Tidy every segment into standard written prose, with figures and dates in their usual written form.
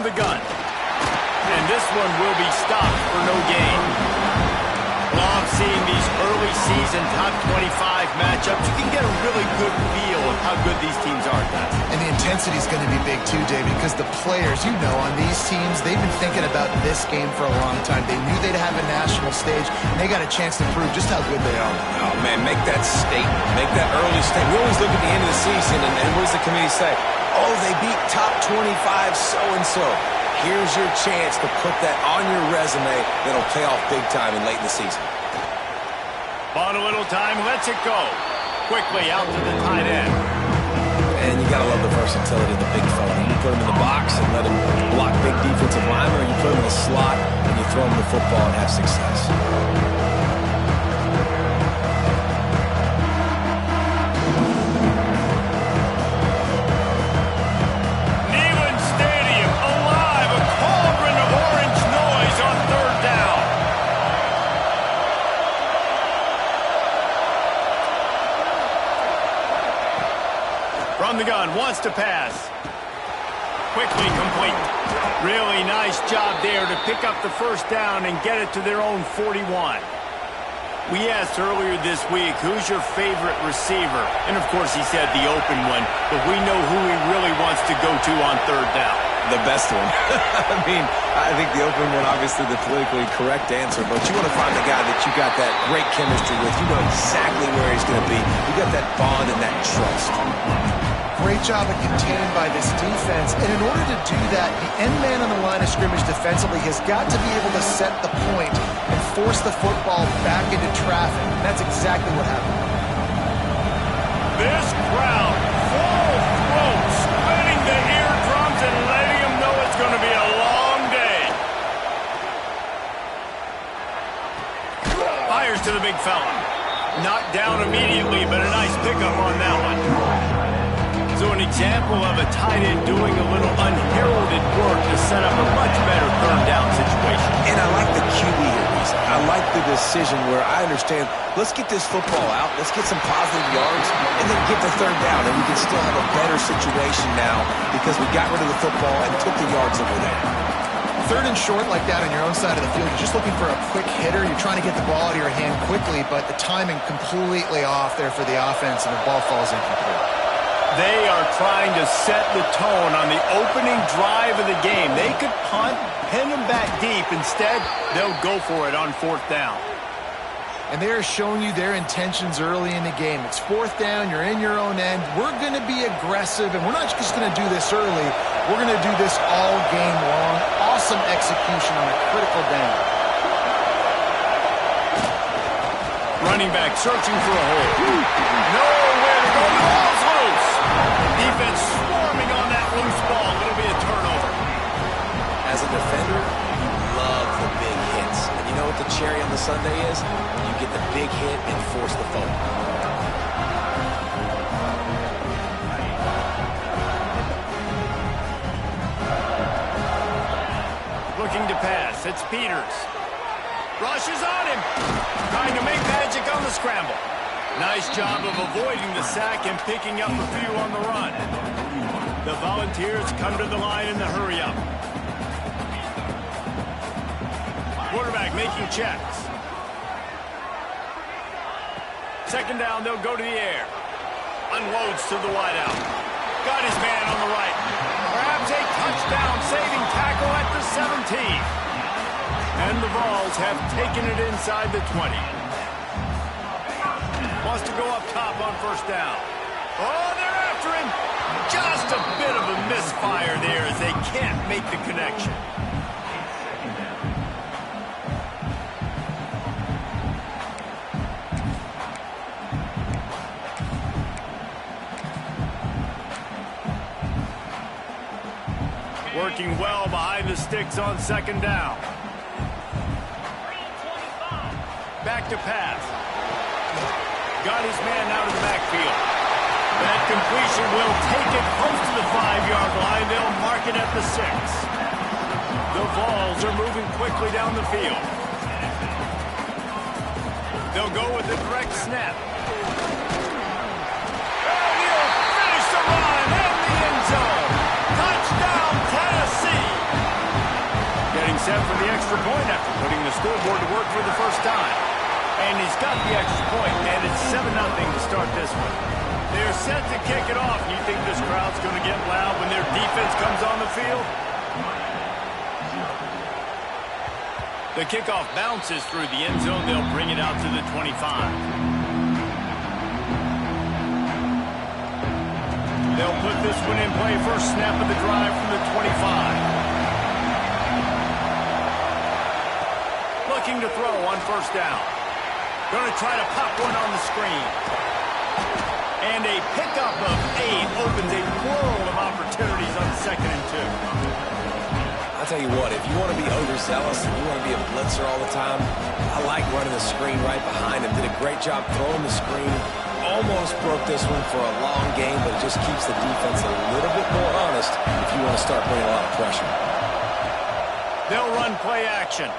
the gun. And this one will be stopped for no gain. Love seeing these early season top 25 matchups. You can get a really good feel of how good these teams are, guys. And the intensity is going to be big too, David, because the players, you know, on these teams, they've been thinking about this game for a long time. They knew they'd have a national stage, and they got a chance to prove just how good they are. Oh, man, make that statement. Make that early statement. We always look at the end of the season, and what does the committee say? Oh, they beat top 25 so-and-so. Here's your chance to put that on your resume that'll pay off big time in late in the season. Bought a little time, lets it go. Quickly out to the tight end. And you got to love the versatility of the big fella. You put him in the box and let him block big defensive linemen, or you put him in the slot and you throw him the football and have success. From the gun, wants to pass. Quickly complete. Really nice job there to pick up the first down and get it to their own 41. We asked earlier this week, who's your favorite receiver? And of course he said the open one, but we know who he really wants to go to on third down. The best one. I mean, I think the open one, obviously the politically correct answer, but you want to find the guy that you got that great chemistry with. You know exactly where he's going to be. You got that bond and that trust. Great job of contained by this defense. And in order to do that, the end man on the line of scrimmage defensively has got to be able to set the point and force the football back into traffic. And that's exactly what happened. This crowd, full throat, splitting the eardrums and letting them know it's going to be a long day. Fires to the big fella. Knocked down immediately, but a nice pickup on that one. So an example of a tight end doing a little unheralded work to set up a much better third down situation. And I like the QB here, Reese. I like the decision where I understand, let's get this football out, let's get some positive yards, and then get the third down, and we can still have a better situation now because we got rid of the football and took the yards that were there. Third and short like that on your own side of the field, you're just looking for a quick hitter. You're trying to get the ball out of your hand quickly, but the timing completely off there for the offense, and the ball falls incomplete. They are trying to set the tone on the opening drive of the game. They could punt, pin them back deep. Instead, they'll go for it on fourth down. And they are showing you their intentions early in the game. It's fourth down. You're in your own end. We're going to be aggressive, and we're not just going to do this early. We're going to do this all game long. Awesome execution on a critical down. Running back searching for a hole. Nowhere to go. The ball's loose. Defense swarming on that loose ball. It'll be a turnover. As a defender, you love the big hits. And you know what the cherry on the sundae is? You get the big hit and force the fumble. Looking to pass. It's Peters. Rushes on him. Trying to make magic on the scramble. Nice job of avoiding the sack and picking up a few on the run. The Volunteers come to the line in the hurry-up. Quarterback making checks. Second down, they'll go to the air. Unloads to the wideout. Got his man on the right. Grabs a touchdown-saving tackle at the 17. And the Vols have taken it inside the 20. Wants to go up top on first down. Oh, they're after him. Just a bit of a misfire there as they can't make the connection. Working well behind the sticks on second down. Back to pass. Got his man out of the backfield. That completion will take it close to the 5-yard line. They'll mark it at the 6. The Vols are moving quickly down the field. They'll go with the direct snap. And he'll finish the run in the end zone. Touchdown, Tennessee. set for the extra point after putting the scoreboard to work for the first time. And he's got the extra point, and it's 7-0 to start this one. They're set to kick it off. You think this crowd's going to get loud when their defense comes on the field? The kickoff bounces through the end zone. They'll bring it out to the 25. They'll put this one in play. First snap of the drive from the 25. Looking to throw on first down. Going to try to pop one on the screen. And a pickup of 8 opens a world of opportunities on 2nd and 2. I'll tell you what, if you want to be overzealous and you want to be a blitzer all the time, I like running the screen right behind him. Did a great job throwing the screen. Almost broke this one for a long game, but it just keeps the defense a little bit more honest if you want to start bringing a lot of pressure. They'll run play action.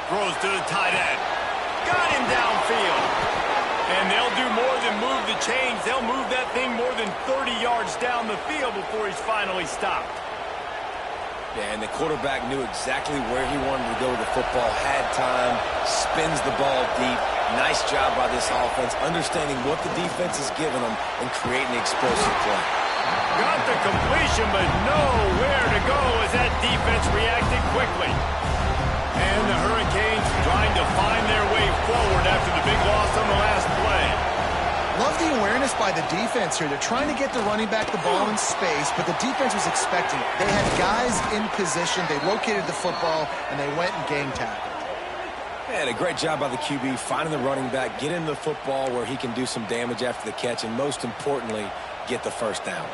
Throws to the tight end. Got him downfield. And they'll do more than move the chains. They'll move that thing more than 30 yards down the field before he's finally stopped. Yeah, and the quarterback knew exactly where he wanted to go with the football, had time, spins the ball deep. Nice job by this offense, understanding what the defense is giving them and creating explosive play. Got the completion, but nowhere to go as that defense reacted quickly. And the Hurricanes trying to find their way forward after the big loss on the last play. Love the awareness by the defense here. They're trying to get the running back the ball in space, but the defense was expecting it. They had guys in position. They located the football, and they went and gang tackled. And a great job by the QB finding the running back, get him the football where he can do some damage after the catch, and most importantly, get the first down.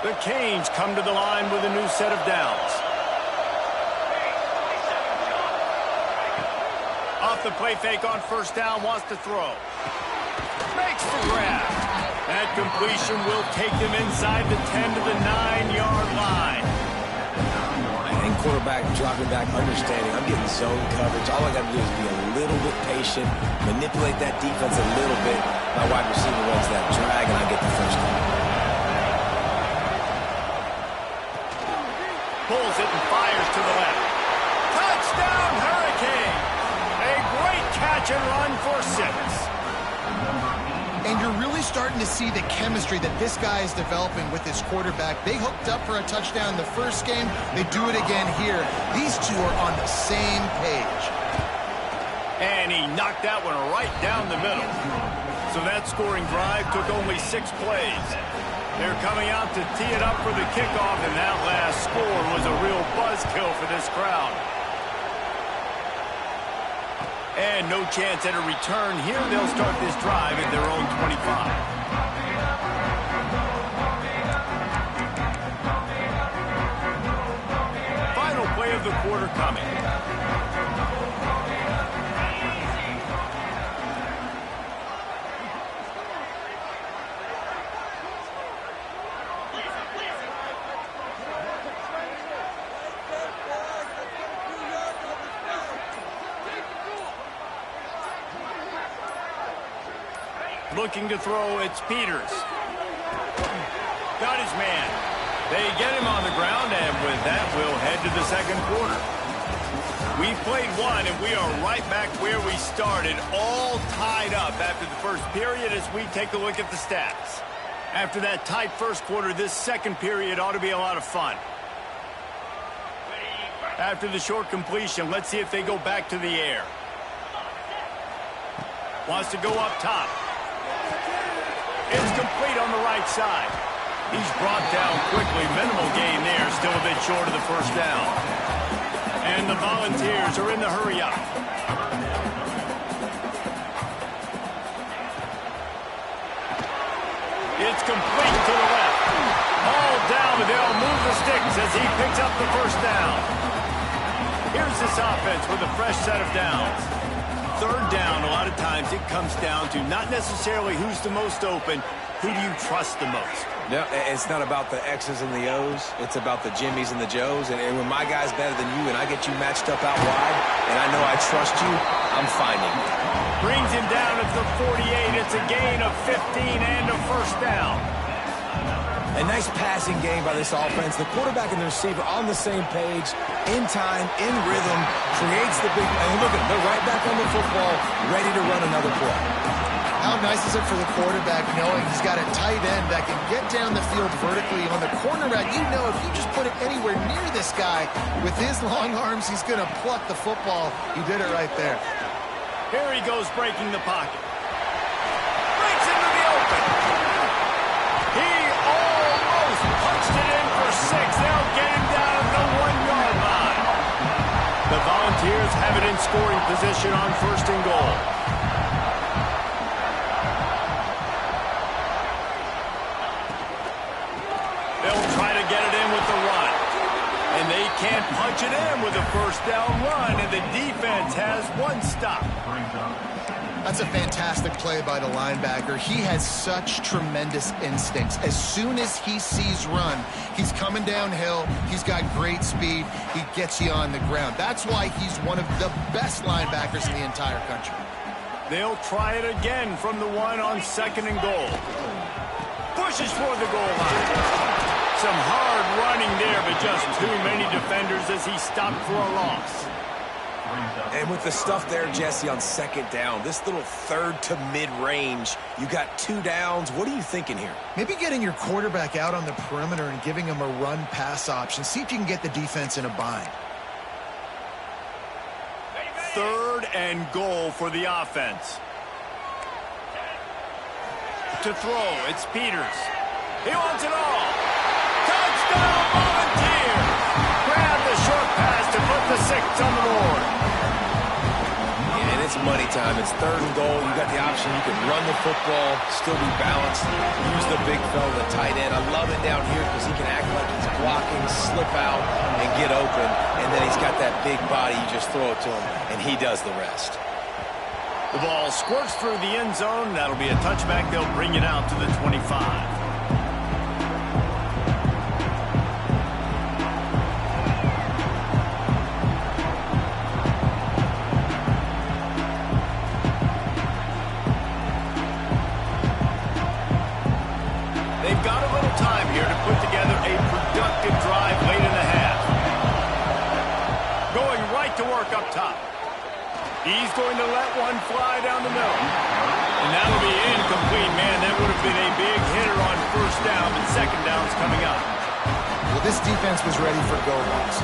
The Canes come to the line with a new set of downs. Off the play fake on first down, wants to throw. Makes the grab. That completion will take them inside the 10 to the 9-yard line. And quarterback dropping back, understanding I'm getting zone coverage. All I got to do is be a little bit patient, manipulate that defense a little bit. My wide receiver runs that drag, and I get the first down. Pulls it and fires to the left. Touchdown, Hurricane! A great catch and run for 6. And you're really starting to see the chemistry that this guy is developing with his quarterback. They hooked up for a touchdown in the first game. They do it again here. These two are on the same page. And he knocked that one right down the middle. So that scoring drive took only 6 plays. They're coming out to tee it up for the kickoff, and that last score was a real buzzkill for this crowd. And no chance at a return here. They'll start this drive at their own 25. Final play of the quarter coming. Looking to throw, it's Peters. Got his man. They get him on the ground, and with that, we'll head to the second quarter. We've played one, and we are right back where we started, all tied up after the first period as we take a look at the stats. After that tight first quarter, this second period ought to be a lot of fun. After the short completion, let's see if they go back to the air. Wants to go up top. It's complete on the right side. He's brought down quickly. Minimal gain there. Still a bit short of the first down. And the Volunteers are in the hurry-up. It's complete to the left. All down, but they'll move the sticks as he picks up the first down. Here's this offense with a fresh set of downs. Third down, a lot of times it comes down to not necessarily who's the most open, who do you trust the most? No, it's not about the X's and the O's. It's about the Jimmys and the Joes. And when my guy's better than you and I get you matched up out wide and I know I trust you, I'm finding you. Brings him down at the 48. It's a gain of 15 and a first down. A nice passing game by this offense. The quarterback and the receiver on the same page, in time, in rhythm, creates the big... And look at them, they're right back on the football, ready to run another play. How nice is it for the quarterback knowing he's got a tight end that can get down the field vertically on the cornerback? You know if you just put it anywhere near this guy with his long arms, he's going to pluck the football. He did it right there. Here he goes breaking the pocket. Breaks into the open. He almost punched it in for 6. They'll get him down at the 1-yard line. The Volunteers have it in scoring position on 1st and goal. They'll try to get it in with the run. And they can't punch it in with a first down run, and the defense has 1 stop. That's a fantastic play by the linebacker. He has such tremendous instincts. As soon as he sees run, he's coming downhill. He's got great speed. He gets you on the ground. That's why he's one of the best linebackers in the entire country. They'll try it again from the 1 on 2nd and goal. Pushes for the goal line. Some hard running there, but just too many defenders as he stopped for a loss. And with the stuff there, Jesse, on 2nd down, this little 3rd to mid-range, you got 2 downs. What are you thinking here? Maybe getting your quarterback out on the perimeter and giving him a run-pass option. See if you can get the defense in a bind. 3rd and goal for the offense. To throw, it's Peters. He wants it all. Touchdown, Volunteers! Grab the short pass to put the 6 on the board. Yeah, and it's money time. It's 3rd and goal. You got the option. You can run the football, still be balanced, use the big fella, the tight end. I love it down here because he can act like he's blocking, slip out, and get open. And then he's got that big body. You just throw it to him, and he does the rest. The ball squirts through the end zone. That'll be a touchback. They'll bring it out to the 25. They've got a little time here to put together a productive drive late in the half. Going right to work up top. He's going to let one fly down the middle. And that'll be incomplete. Man, that would have been a big hitter on 1st down, and 2nd down's coming up. Well, this defense was ready for go-balls.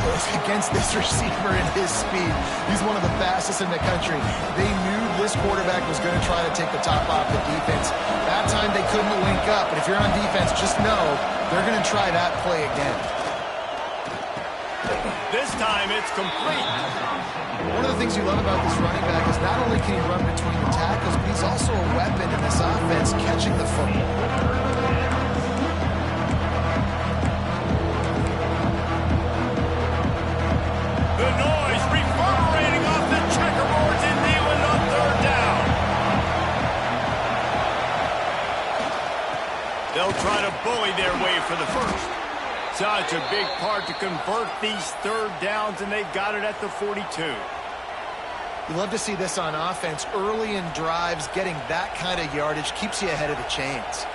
Against this receiver and his speed, he's one of the fastest in the country. They knew this quarterback was going to try to take the top off the defense. That time they couldn't link up, but if you're on defense, just know they're going to try that play again. This time it's complete. One of the things you love about this running back is not only can he run between the tackles, but he's also a weapon in this offense catching the football. The noise reverberating off the checkerboards in Neyland on 3rd down. They'll try to bully their way for the 1st. Such a big part to convert these 3rd downs, and they've got it at the 42. You love to see this on offense. Early in drives, getting that kind of yardage keeps you ahead of the chains.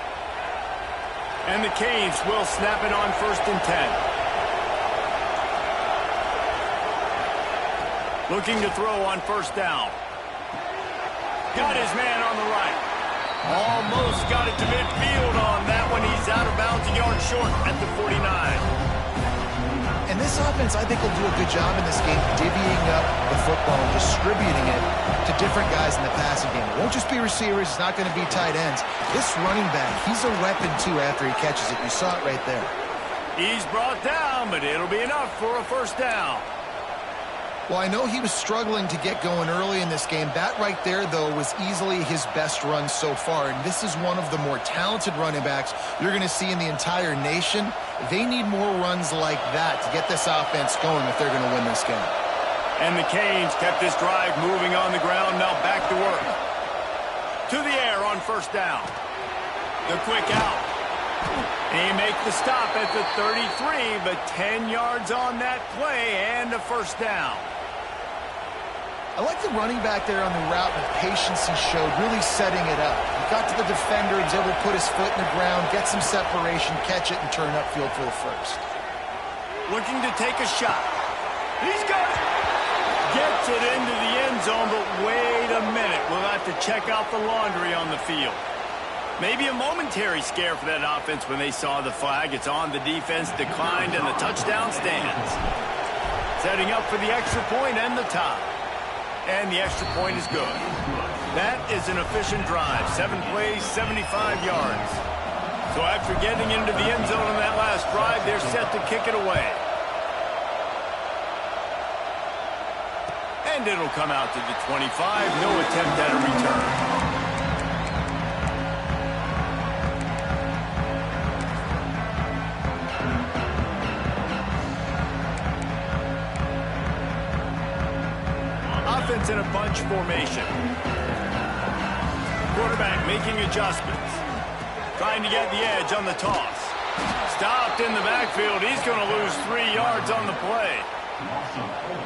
And the Canes will snap it on 1st and 10. Looking to throw on 1st down. Got his man on the right. Almost got it to midfield on that one. He's out of bounds, a yard short at the 49. And this offense, I think, will do a good job in this game divvying up the football and distributing it to different guys in the passing game. It won't just be receivers. It's not going to be tight ends. This running back, he's a weapon, too, after he catches it. You saw it right there. He's brought down, but it'll be enough for a 1st down. Well, I know he was struggling to get going early in this game. That right there, though, was easily his best run so far. And this is one of the more talented running backs you're going to see in the entire nation. They need more runs like that to get this offense going if they're going to win this game. And the Canes kept this drive moving on the ground. Now back to work. To the air on 1st down. The quick out. They make the stop at the 33, but 10 yards on that play and a first down. I like the running back there on the route and the patience he showed, really setting it up. He got to the defender, he was able to put his foot in the ground, get some separation, catch it, and turn upfield for the first. Looking to take a shot. He's got it. Gets it into the end zone, but wait a minute. We'll have to check out the laundry on the field. Maybe a momentary scare for that offense when they saw the flag. It's on, the defense declined, and the touchdown stands. Setting up for the extra point and the tie. And the extra point is good. That is an efficient drive. 7 plays, 75 yards. So after getting into the end zone on that last drive, they're set to kick it away. And it'll come out to the 25. No attempt at a return. Offense in a bunch formation. Quarterback making adjustments. Trying to get the edge on the toss. Stopped in the backfield. He's going to lose 3 yards on the play.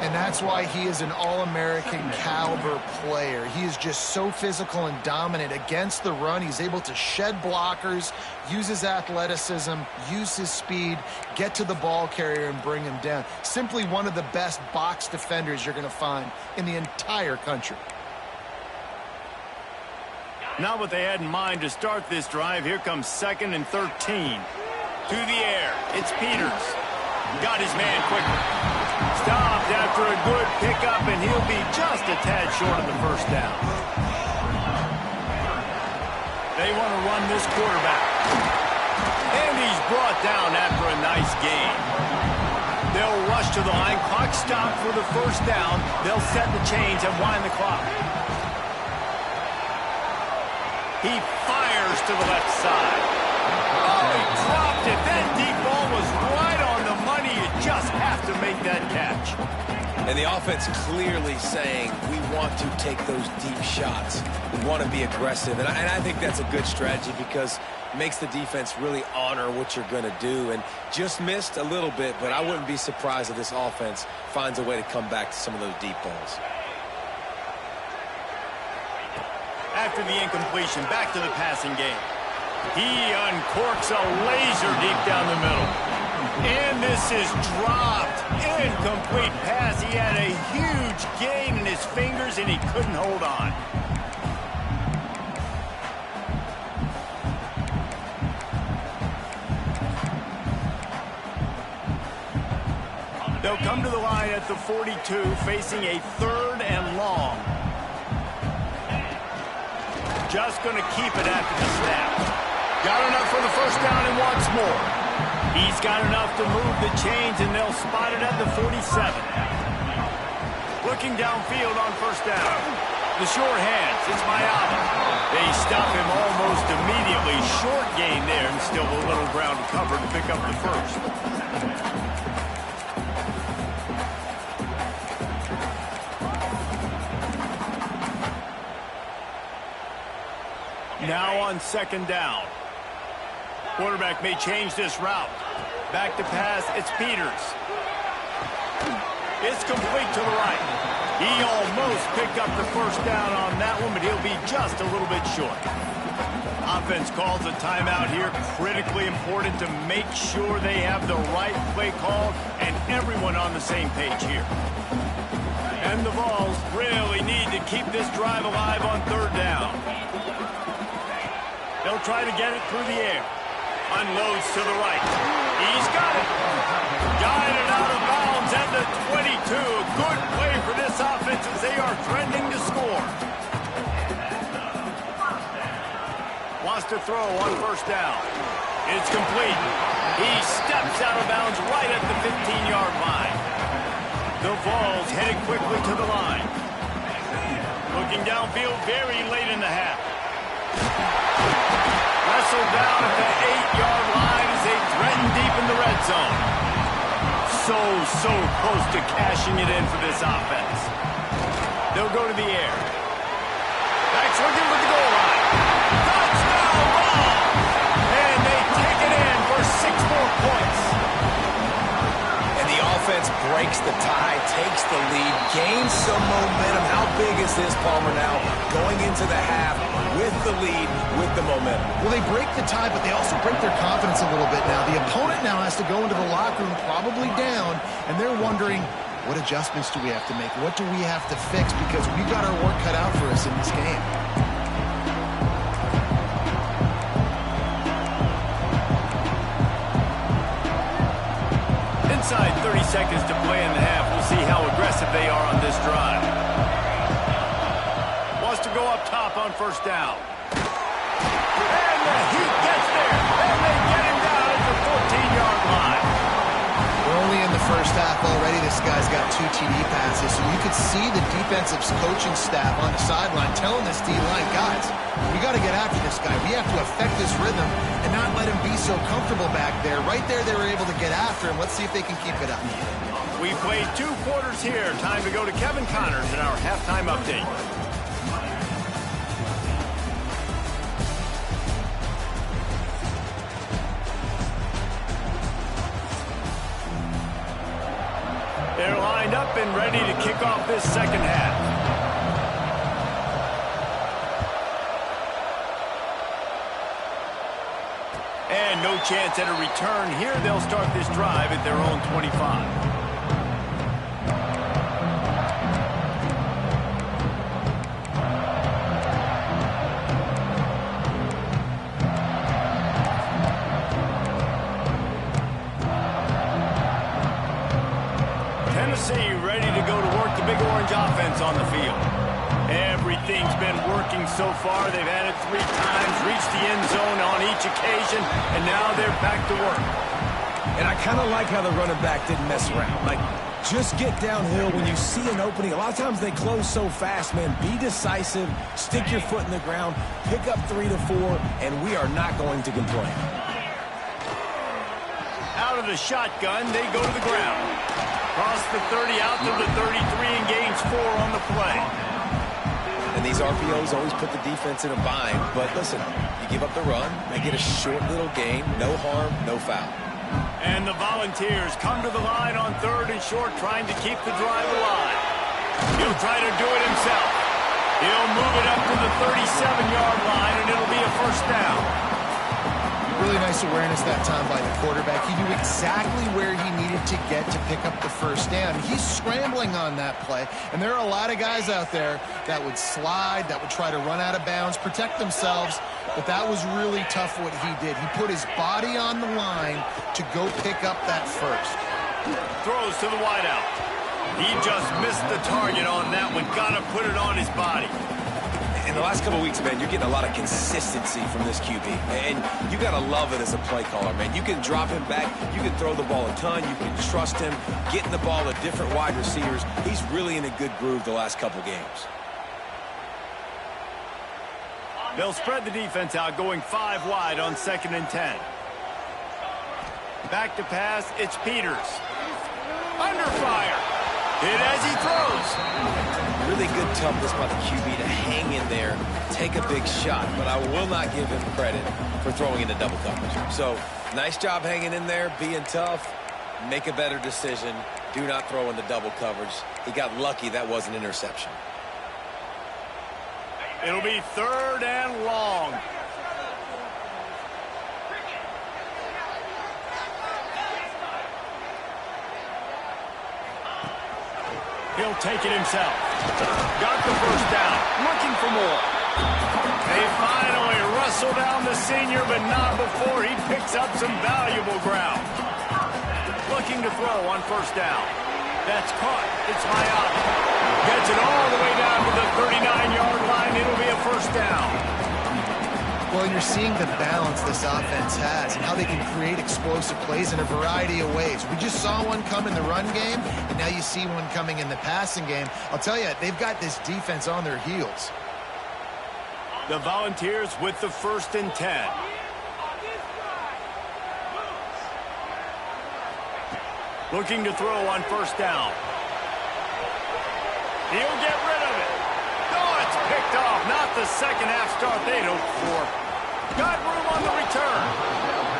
And that's why he is an All-American caliber player. He is just so physical and dominant against the run. He's able to shed blockers, use his athleticism, use his speed, get to the ball carrier and bring him down. Simply one of the best box defenders you're going to find in the entire country. Not what they had in mind to start this drive. Here comes 2nd and 13. To the air. It's Peters. Got his man quickly. Stopped after a good pickup, and he'll be just a tad short of the first down. They want to run this quarterback. And he's brought down after a nice gain. They'll rush to the line. Clock stopped for the first down. They'll set the chains and wind the clock. He fires to the left side. Oh, he dropped it. That deep ball was right on the money. You just have to make that catch. And the offense clearly saying, we want to take those deep shots. We want to be aggressive. And I think that's a good strategy because it makes the defense really honor what you're going to do. And just missed a little bit, but I wouldn't be surprised if this offense finds a way to come back to some of those deep balls. After the incompletion, back to the passing game. He uncorks a laser deep down the middle. And this is dropped. Incomplete pass. He had a huge gain in his fingers, and he couldn't hold on. They'll come to the line at the 42, facing a 3rd and long. Just going to keep it after the snap. Got enough for the first down and wants more. He's got enough to move the chains, and they'll spot it at the 47. Looking downfield on first down. The short hands, it's Mayaba. They stop him almost immediately. Short gain there, and still a little ground to cover to pick up the first. Now on 2nd down. Quarterback may change this route. Back to pass, it's Peters. It's complete to the right. He almost picked up the first down on that one, but he'll be just a little bit short. Offense calls a timeout here. Critically important to make sure they have the right play called and everyone on the same page here. And the Vols really need to keep this drive alive on 3rd down. They'll try to get it through the air. Unloads to the right. He's got it. Guided out of bounds at the 22. A good play for this offense as they are threatening to score. Wants to throw on first down. It's complete. He steps out of bounds right at the 15-yard line. The Vols headed quickly to the line. Looking downfield very late in the half. Wrestled down at the 8-yard line as they threaten deep in the red zone. So close to cashing it in for this offense. They'll go to the air. Back's looking for the goal line. Touchdown ball! the lead, gain some momentum. How big is this, Palmer, now? Going into the half with the lead, with the momentum. Well, they break the tie, but they also break their confidence a little bit now. The opponent now has to go into the locker room probably down, and they're wondering, what adjustments do we have to make? What do we have to fix? Because we got our work cut out for us in this game. Inside 30 seconds to play in the half. We'll see how aggressive they are on this drive. Wants to go up top on first down. And the Heat gets there. And they get him down at the 14-yard line. We're only in the first half already. This guy's got 2 TD passes. So you could see the defensive coaching staff on the sideline telling this D-line, guys, we got to get after this guy. We have to affect this rhythm and not let him be so comfortable back there. Right there, they were able to get after him. Let's see if they can keep it up. We played 2 quarters here. Time to go to Kevin Connors in our halftime update. They're lined up and ready to kick off this second half. And no chance at a return here. They'll start this drive at their own 25. Tennessee ready to go to work the Big Orange offense on the field. Everything's been working so far. They've had it 3 times, reached the end zone on each occasion, and now they're back to work. And I kind of like how the running back didn't mess around. Like, just get downhill when you see an opening. A lot of times they close so fast, man. Be decisive, stick your foot in the ground, pick up 3 to 4, and we are not going to complain. Out of the shotgun, they go to the ground. Cross the 30 out to the 33 and gains 4 on the play. And these RPOs always put the defense in a bind. But listen, you give up the run, they get a short little gain, no harm, no foul. And the Volunteers come to the line on 3rd and short, trying to keep the drive alive. He'll try to do it himself. He'll move it up to the 37-yard line, and it'll be a first down. Really nice awareness that time by the quarterback. He knew exactly where he needed to get to pick up the first down. He's scrambling on that play, and there are a lot of guys out there that would slide, that would try to run out of bounds, protect themselves, but that was really tough what he did. He put his body on the line to go pick up that first. Throws to the wideout. He just missed the target on that one. Got to put it on his body. In the last couple of weeks, man, you're getting a lot of consistency from this QB. And you got to love it as a play caller, man. You can drop him back. You can throw the ball a ton. You can trust him, getting the ball to different wide receivers. He's really in a good groove the last couple games. They'll spread the defense out, going 5 wide on 2nd and 10. Back to pass, it's Peters. Under fire. Hit as he throws. Really good toughness by the QB to hang in there, take a big shot, but I will not give him credit for throwing into double coverage. So, nice job hanging in there, being tough, make a better decision, do not throw into double coverage. He got lucky that was an interception. It'll be 3rd and long. He'll take it himself. Got the first down. Looking for more. They finally wrestle down the senior, but not before he picks up some valuable ground. Looking to throw on first down. That's caught. It's Mayotte. Gets it all the way down to the 39-yard line. It'll be a first down. Well, you're seeing the balance this offense has and how they can create explosive plays in a variety of ways. We just saw one come in the run game, and now you see one coming in the passing game. I'll tell you, they've got this defense on their heels. The Volunteers with the 1st and 10. Looking to throw on first down. He'll get rid of it. Oh, it's picked off. Not the second half start they'd hoped for. Got room on the return.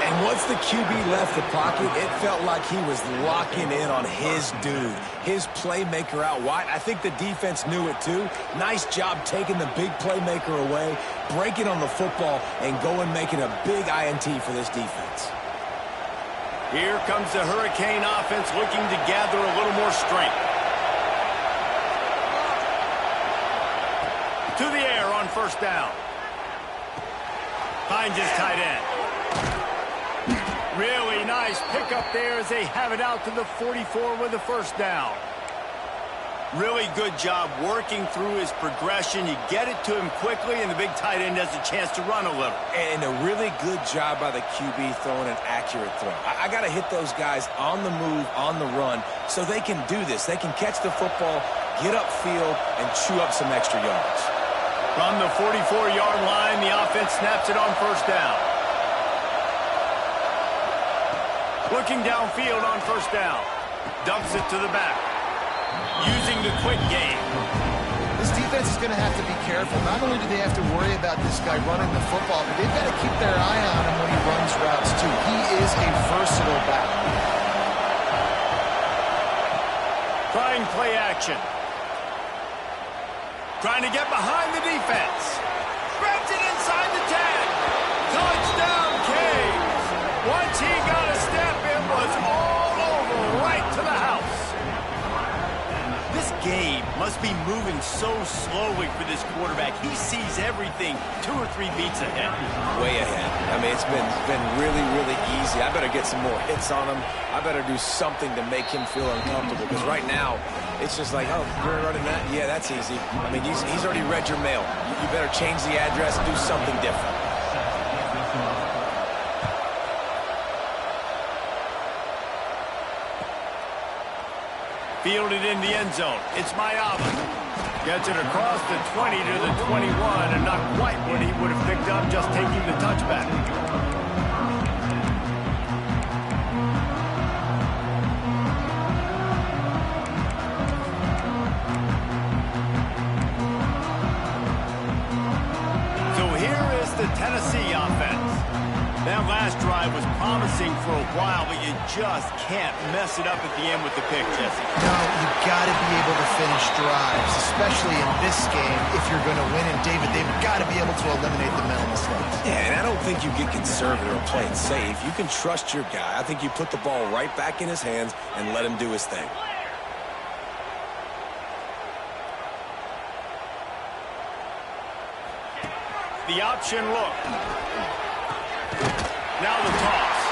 And once the QB left the pocket, it felt like he was locking in on his dude, his playmaker out wide. I think the defense knew it too. Nice job taking the big playmaker away, breaking on the football, and going making a big INT for this defense. Here comes the Hurricane offense looking to gather a little more strength. To the air on first down. Finds his tight end. Really nice pickup there as they have it out to the 44 with a first down. Really good job working through his progression. You get it to him quickly, and the big tight end has a chance to run a little. And a really good job by the QB throwing an accurate throw. I got to hit those guys on the move, on the run, so they can do this. They can catch the football, get upfield, and chew up some extra yards. From the 44-yard line, the offense snaps it on first down. Looking downfield on first down. Dumps it to the back. Using the quick game. This defense is going to have to be careful. Not only do they have to worry about this guy running the football, but they've got to keep their eye on him when he runs routes, too. He is a versatile back. Trying play action. Trying to get behind the defense. Spreads it inside the 10. Touchdown, Canes. Once he got a step, it was all over right to the house. This game must be moving so slowly for this quarterback. He sees everything 2 or 3 beats ahead. Way ahead. I mean, it's been really, really easy. I better get some more hits on him. I better do something to make him feel uncomfortable, because right now, it's just like, oh, you're running that? Yeah, that's easy. I mean, he's already read your mail. You better change the address and do something different. Fielded in the end zone. It's Mayava. Gets it across the 20 to the 21, and not quite what he would have picked up just taking the touchback. So here is the Tennessee offense. That last drive was promising for a while, but you just can't mess it up at the end with the pick, Jesse. No, you've got to be able to finish drives, especially in this game if you're going to win. And, David, they've got to be able to eliminate the mental mistakes. Yeah, and I don't think you get conservative or play it safe. You can trust your guy. I think you put the ball right back in his hands and let him do his thing. The option look. Now the toss.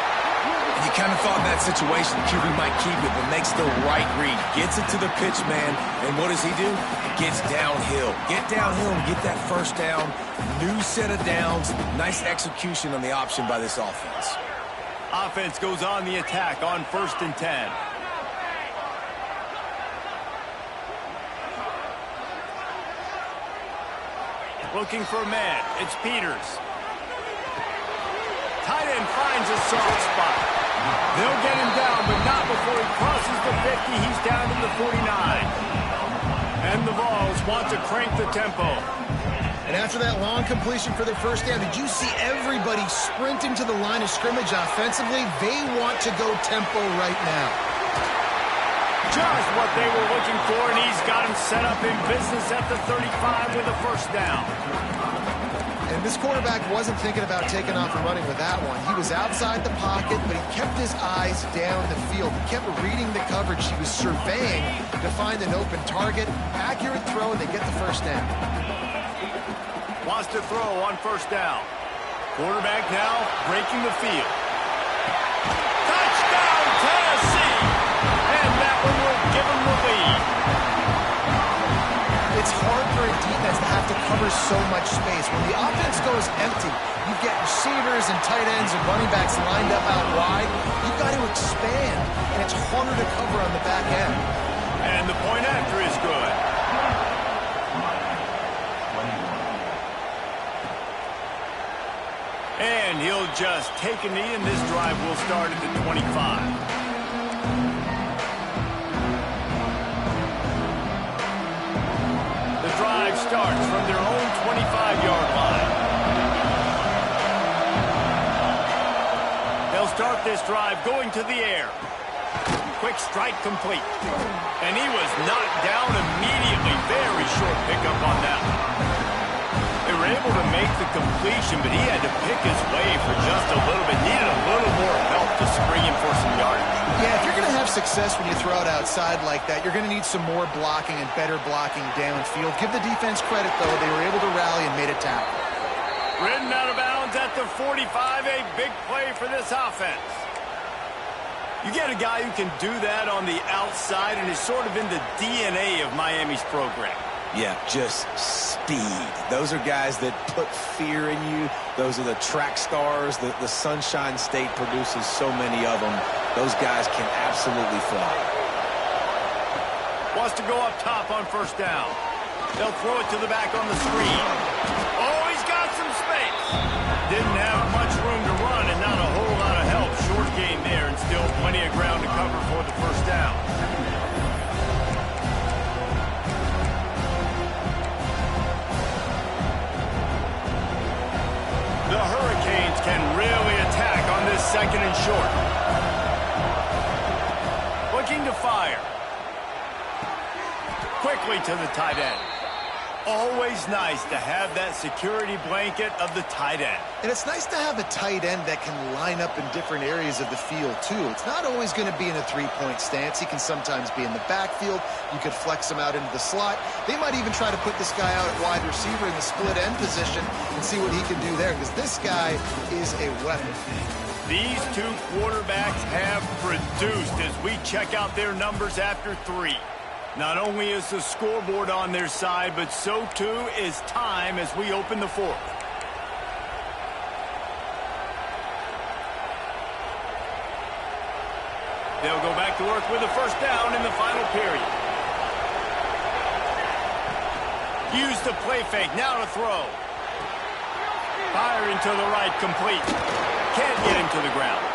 And you kind of thought in that situation the QB might keep it, but makes the right read. Gets it to the pitch man, and what does he do? Gets downhill. Get downhill and get that first down. New set of downs. Nice execution on the option by this offense. Offense goes on the attack on 1st and 10. Looking for a man. It's Peters. Tight end finds a soft spot. They'll get him down, but not before he crosses the 50. He's down to the 49. And the Vols want to crank the tempo. And after that long completion for their first down, did you see everybody sprinting to the line of scrimmage offensively? They want to go tempo right now. Just what they were looking for, and he's got him set up in business at the 35 with a first down. And this quarterback wasn't thinking about taking off and running with that one. He was outside the pocket, but he kept his eyes down the field. He kept reading the coverage. He was surveying to find an open target. Accurate throw, and they get the first down. Wants to throw on first down. Quarterback now breaking the field. Touchdown, Tennessee! And that one will give him the lead. It's hard for a defense to have to cover so much space. When the offense goes empty, you get receivers and tight ends and running backs lined up out wide. You've got to expand, and it's harder to cover on the back end. And the point after is good. And he'll just take a knee, and this drive will start at the 25. Drive starts from their own 25-yard line. They'll start this drive going to the air. Quick strike complete. And he was knocked down immediately. Very short pickup on that. They were able to make the completion, but he had to pick his way for just a little bit. Needed a little more help to spring him for some yardage. Yeah, if you're going to have success when you throw it outside like that, you're going to need some more blocking and better blocking downfield. Give the defense credit, though. They were able to rally and made a tackle. Ridden out of bounds at the 45, a big play for this offense. You get a guy who can do that on the outside and is sort of in the DNA of Miami's program. Yeah, just speed. Those are guys that put fear in you. Those are the track stars. The Sunshine State produces so many of them. Those guys can absolutely fly. Wants to go up top on first down. They'll throw it to the back on the screen. Oh, he's got some space. Didn't have much room to run and not a whole lot of help. Short gain there and still plenty of ground to cover for the first down. The Hurricanes can really attack on this second and short. Looking to fire. Quickly to the tight end. Always nice to have that security blanket of the tight end. And it's nice to have a tight end that can line up in different areas of the field, too. It's not always going to be in a three-point stance. He can sometimes be in the backfield. You could flex him out into the slot. They might even try to put this guy out at wide receiver in the split end position and see what he can do there, because this guy is a weapon. These two quarterbacks have produced as we check out their numbers after 3. Not only is the scoreboard on their side, but so too is time as we open the 4th. They'll go back to work with a first down in the final period. Use the play fake, now to throw. Firing to the right, complete. Can't get him to the ground.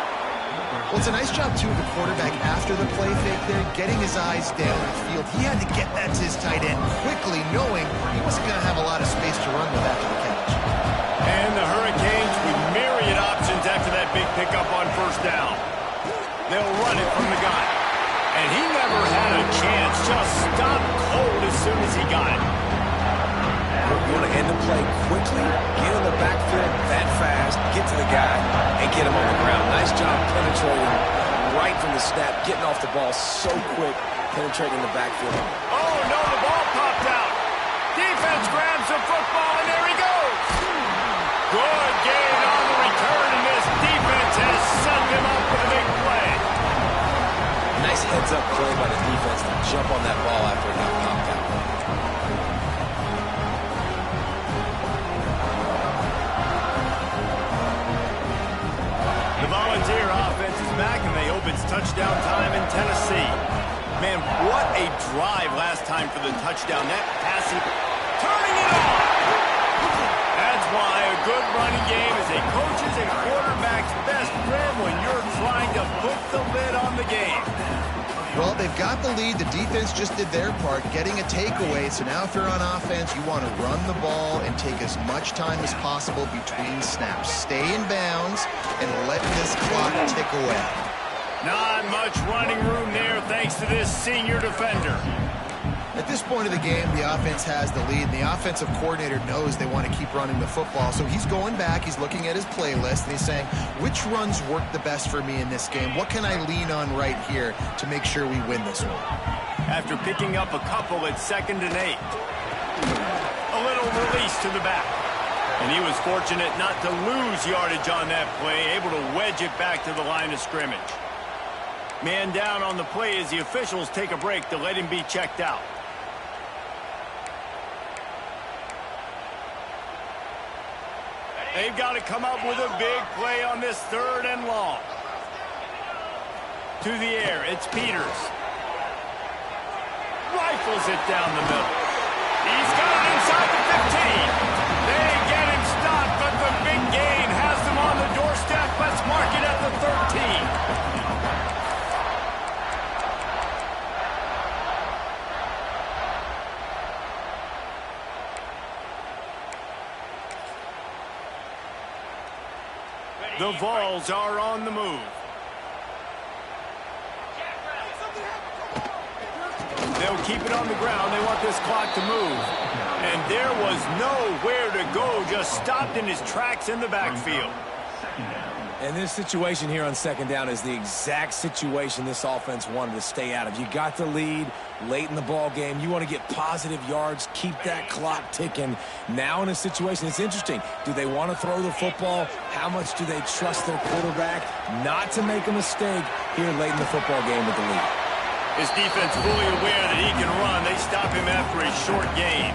Well, it's a nice job, too, of the quarterback after the play fake there, getting his eyes down the field. He had to get that to his tight end quickly, knowing he wasn't going to have a lot of space to run with after the catch. And the Hurricanes with myriad options after that big pickup on first down. They'll run it from the gun. And he never had a chance, just stopped cold as soon as he got it. You want to end the play quickly, get in the backfield that fast, get to the guy, and get him on the ground. Nice job penetrating right from the snap, getting off the ball so quick, penetrating the backfield. Oh, no, the ball popped out. Defense grabs the football, and there he goes. Good gain on the return, and this defense has set him up with a big play. Nice heads-up play by the defense to jump on that ball after it got popped out. The Volunteer offense is back, and they hope it's touchdown time in Tennessee. Man, what a drive last time for the touchdown. That passing, turning it on. That's why a good running game is a coach's and quarterback's best friend when you're trying to put the lid on the game. Well, they've got the lead. The defense just did their part, getting a takeaway. So now if they're on offense, you want to run the ball and take as much time as possible between snaps. Stay in bounds and let this clock tick away. Not much running room there thanks to this senior defender. At this point of the game, the offense has the lead, and the offensive coordinator knows they want to keep running the football. So he's going back, he's looking at his playlist, and he's saying, which runs work the best for me in this game? What can I lean on right here to make sure we win this one? After picking up a couple at 2nd and 8. A little release to the back. And he was fortunate not to lose yardage on that play, able to wedge it back to the line of scrimmage. Man down on the play as the officials take a break to let him be checked out. They've got to come up with a big play on this 3rd and long. To the air, it's Peters. Rifles it down the middle. He's got it inside the 15. They get him stopped, but the big gain has them on the doorstep. Let's mark it at the 13. The Vols are on the move. they'll keep it on the ground. They want this clock to move. And there was nowhere to go, just stopped in his tracks in the backfield. And this situation here on second down is the exact situation this offense wanted to stay out of. You got the lead late in the ball game. You want to get positive yards, keep that clock ticking. Now in a situation, it's interesting. Do they want to throw the football? How much do they trust their quarterback not to make a mistake here late in the football game with the lead? His defense fully aware that he can run. They stop him after a short gain.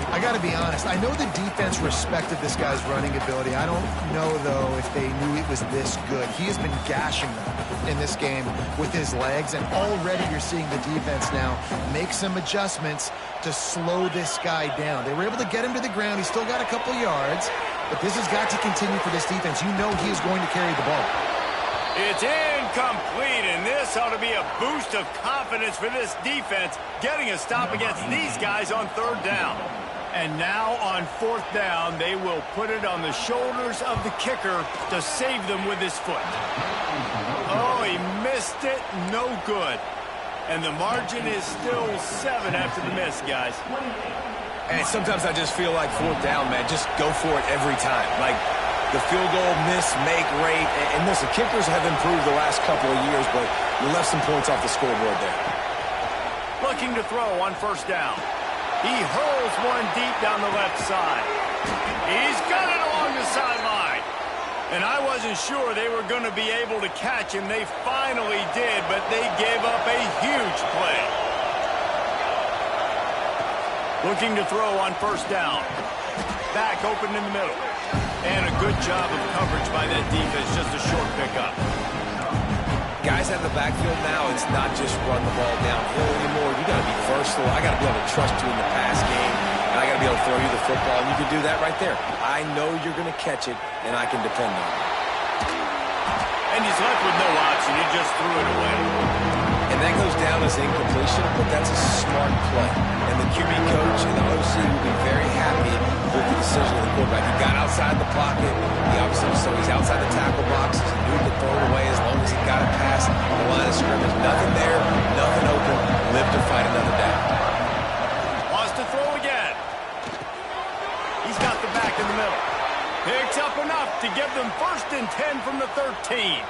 I got to be honest. I know the defense respected this guy's running ability. I don't know, though, if they knew it was this good. He has been gashing them in this game with his legs, and already you're seeing the defense now make some adjustments to slow this guy down. They were able to get him to the ground. He's still got a couple yards, but this has got to continue for this defense. You know he is going to carry the ball. It's incomplete, and this ought to be a boost of confidence for this defense, getting a stop against these guys on third down. And now on fourth down, they will put it on the shoulders of the kicker to save them with his foot. Oh, he missed it. No good. And the margin is still 7 after the miss, guys. And sometimes I just feel like fourth down, man, just go for it every time. Like the field goal miss, make rate. And listen, kickers have improved the last couple of years, but you left some points off the scoreboard there. Looking to throw on first down. He hurls one deep down the left side. He's got it along the sideline. And I wasn't sure they were going to be able to catch him. They finally did, but they gave up a huge play. Looking to throw on first down. Back open in the middle. And a good job of coverage by that defense, just a short pickup. Guys out of the backfield now, it's not just run the ball downhill anymore. You got to be versatile. I got to be able to trust you in the pass game, and I got to be able to throw you the football, and you can do that right there. I know you're going to catch it, and I can depend on it. And he's left with no option. He just threw it away. And that goes down as incomplete, but that's a smart play. And the QB coach and the OC will be very happy with the decision of the quarterback. He got outside the pocket. He obviously, so he's outside the tackle boxes. He knew to throw it away as long as he got it past the line of scrimmage. Nothing there, nothing open. Live to fight another down. Wants to throw again. He's got the back in the middle. Picks up enough to give them 1st and 10 from the 13.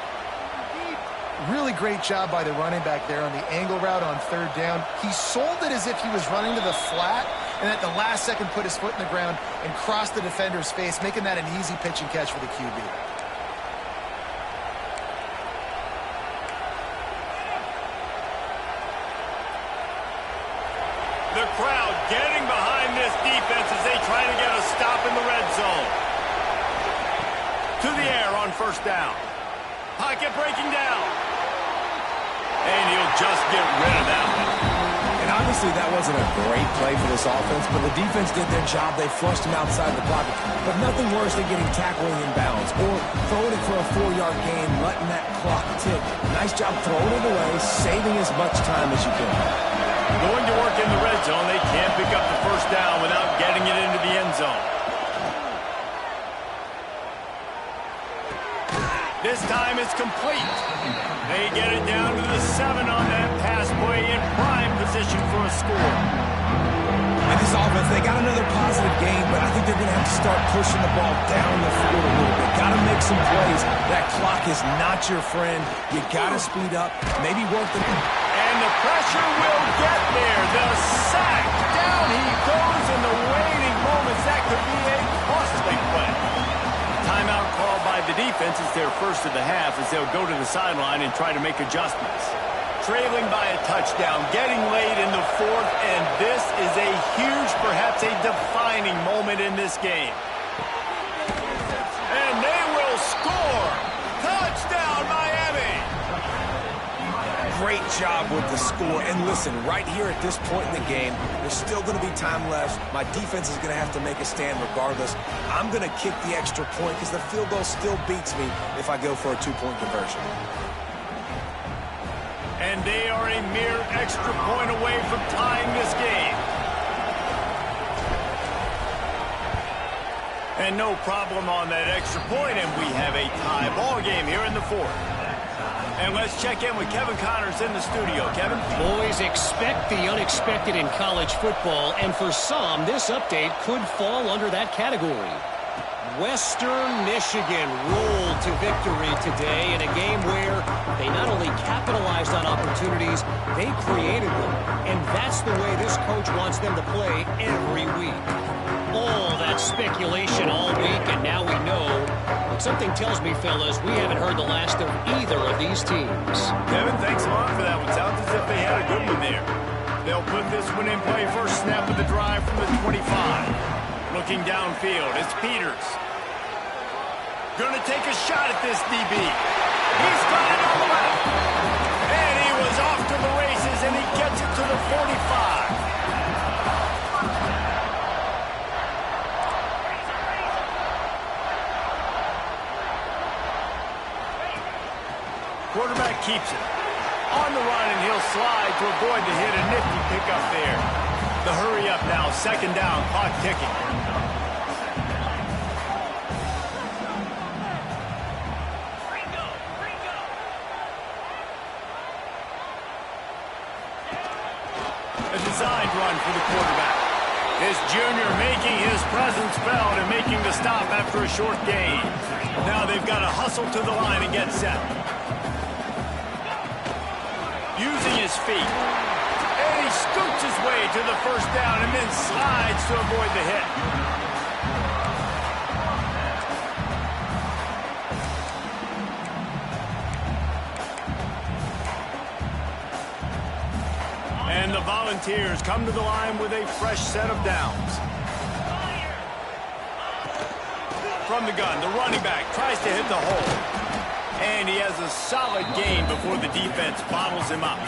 Really great job by the running back there on the angle route on third down. He sold it as if he was running to the flat, and at the last second put his foot in the ground and crossed the defender's face, making that an easy pitch and catch for the QB. The crowd getting behind this defense as they try to get a stop in the red zone. To the air on first down. Pocket breaking down. And he'll just get rid of that one. And obviously that wasn't a great play for this offense, but the defense did their job. They flushed him outside the pocket. But nothing worse than getting tackled in bounds or throwing it for a 4-yard gain, letting that clock tick. Nice job throwing it away, saving as much time as you can. Going to work in the red zone. They can't pick up the first down without getting it into the end zone. This time it's complete. They get it down to the 7 on that pass play in prime position for a score. And this offense, they got another positive game, but I think they're going to have to start pushing the ball down the field a little bit. Got to make some plays. That clock is not your friend. You got to speed up, maybe work the... And the pressure will get there. The sack. Down he goes in the waiting moments. That could be a costly play. Timeout called by the defense. It's their first of the half as they'll go to the sideline and try to make adjustments. Trailing by a touchdown, getting late in the 4th, and this is a huge, perhaps a defining moment in this game. And they will score. Touchdown, Miami. Great job with the score. And listen, right here at this point in the game, there's still going to be time left. My defense is going to have to make a stand regardless. I'm going to kick the extra point because the field goal still beats me if I go for a 2-point conversion. And they are a mere extra point away from tying this game. And no problem on that extra point, and we have a tie ball game here in the 4th. And let's check in with Kevin Connors in the studio. Kevin? Boys, expect the unexpected in college football, and for some, this update could fall under that category. Western Michigan rolled to victory today in a game where they not only capitalized on opportunities, they created them. And that's the way this coach wants them to play every week. All that speculation all week, and now we know. But something tells me, fellas, we haven't heard the last of either of these teams. Kevin, thanks a lot for that one. Sounds as if they had a good one there. They'll put this one in play. First snap of the drive from the 25. Looking downfield, it's Peters. Going to take a shot at this DB. He's got it on the left. And he was off to the races, and he gets it to the 45. Quarterback keeps it. On the run, and he'll slide to avoid the hit. A nifty pickup there. The hurry up now. Second down. Clock ticking. A designed run for the quarterback. This junior making his presence felt and making the stop after a short gain. Now they've got to hustle to the line and get set. Using his feet. And he scoots his way to the first down and then slides to avoid the hit. And the Volunteers come to the line with a fresh set of downs. From the gun, the running back tries to hit the hole. And he has a solid gain before the defense bottles him up.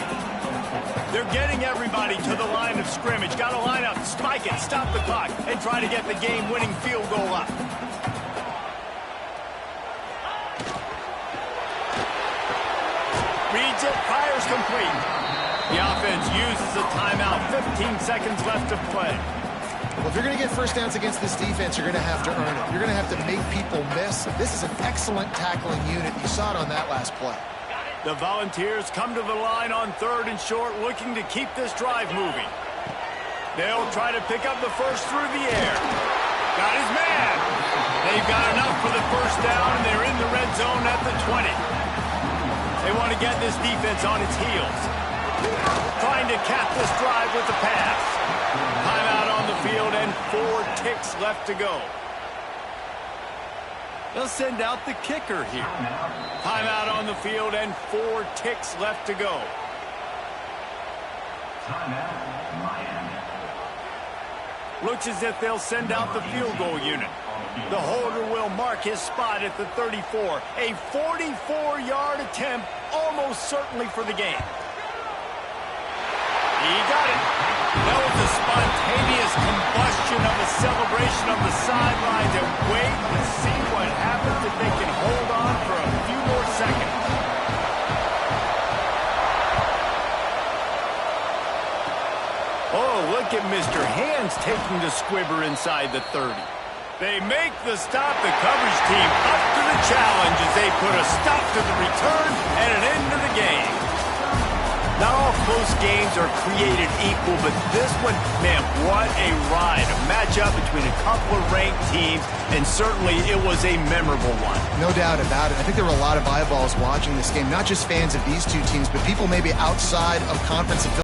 They're getting everybody to the line of scrimmage. Got to line up, spike it, stop the clock, and try to get the game-winning field goal up. Reads it, fires complete. The offense uses a timeout. 15 seconds left to play. Well, if you're going to get first downs against this defense, you're going to have to earn it. You're going to have to make people miss. This is an excellent tackling unit. You saw it on that last play. The Volunteers come to the line on third and short, looking to keep this drive moving. They'll try to pick up the first through the air. Got his man. They've got enough for the first down, and they're in the red zone at the 20. They want to get this defense on its heels. Trying to cap this drive with the pass. Timeout on the field and 4 ticks left to go. They'll send out the kicker here. Timeout on the field and 4 ticks left to go. Looks as if they'll send out the field goal unit. The holder will mark his spot at the 34. A 44-yard attempt, almost certainly for the game. He got it. That was a spontaneous combustion of a celebration on the sidelines, and wait to see what happens if they can hold on for a few more seconds. Oh, look at Mr. Hands taking the squibber inside the 30. They make the stop. The coverage team up to the challenge as they put a stop to the return and an end to the game. Not all close games are created equal, but this one, man, what a ride. A matchup between a couple of ranked teams, and certainly it was a memorable one. No doubt about it. I think there were a lot of eyeballs watching this game, not just fans of these two teams, but people maybe outside of conference affiliates.